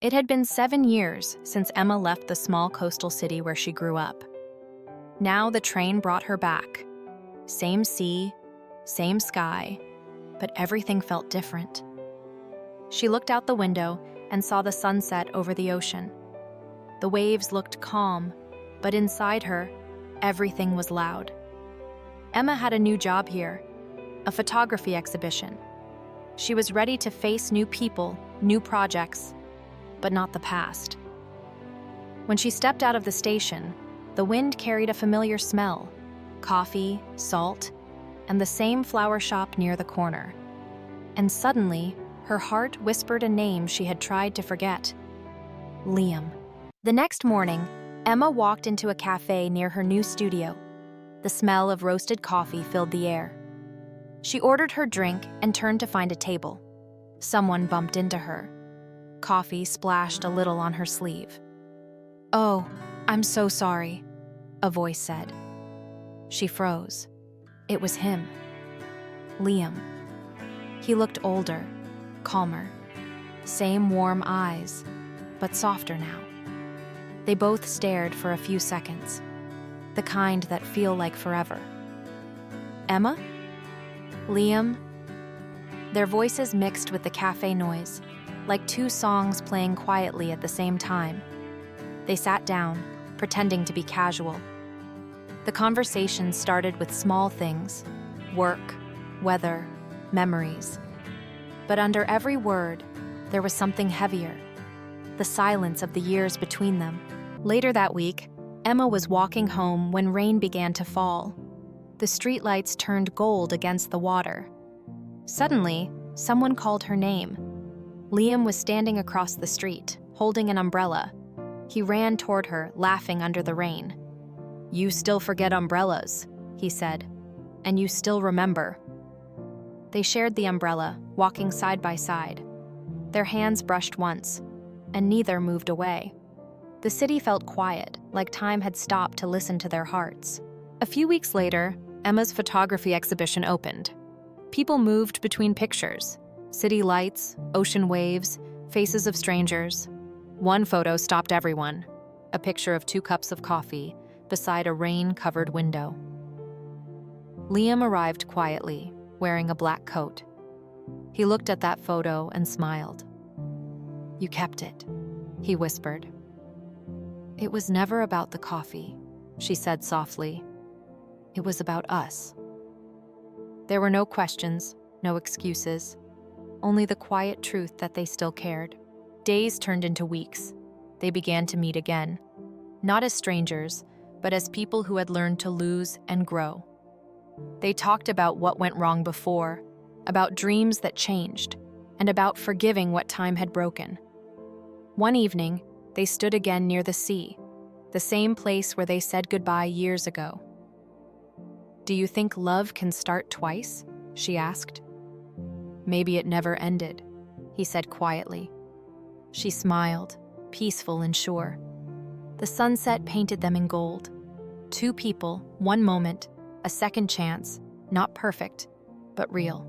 It had been 7 years since Emma left the small coastal city where she grew up. Now the train brought her back. Same sea, same sky, but everything felt different. She looked out the window and saw the sunset over the ocean. The waves looked calm, but inside her, everything was loud. Emma had a new job here, a photography exhibition. She was ready to face new people, new projects, but not the past. When she stepped out of the station, the wind carried a familiar smell: coffee, salt, and the same flower shop near the corner. And suddenly, her heart whispered a name she had tried to forget: Liam. The next morning, Emma walked into a cafe near her new studio. The smell of roasted coffee filled the air. She ordered her drink and turned to find a table. Someone bumped into her. Coffee splashed a little on her sleeve. "Oh, I'm so sorry," a voice said. She froze. It was him. Liam. He looked older, calmer. Same warm eyes, but softer now. They both stared for a few seconds, the kind that feel like forever. "Emma? Liam?" Their voices mixed with the cafe noise, like two songs playing quietly at the same time. They sat down, pretending to be casual. The conversation started with small things: work, weather, memories. But under every word, there was something heavier: the silence of the years between them. Later that week, Emma was walking home when rain began to fall. The streetlights turned gold against the water. Suddenly, someone called her name. Liam was standing across the street, holding an umbrella. He ran toward her, laughing under the rain. "You still forget umbrellas," he said, "and you still remember." They shared the umbrella, walking side by side. Their hands brushed once, and neither moved away. The city felt quiet, like time had stopped to listen to their hearts. A few weeks later, Emma's photography exhibition opened. People moved between pictures: city lights, ocean waves, faces of strangers. One photo stopped everyone: a picture of 2 cups of coffee beside a rain-covered window. Liam arrived quietly, wearing a black coat. He looked at that photo and smiled. "You kept it," he whispered. "It was never about the coffee," she said softly. "It was about us." There were no questions, no excuses, only the quiet truth that they still cared. Days turned into weeks. They began to meet again, not as strangers, but as people who had learned to lose and grow. They talked about what went wrong before, about dreams that changed, and about forgiving what time had broken. One evening, they stood again near the sea, the same place where they said goodbye years ago. "Do you think love can start twice?" she asked. "Maybe it never ended," he said quietly. She smiled, peaceful and sure. The sunset painted them in gold. 2 people, 1 moment, a second chance, not perfect, but real.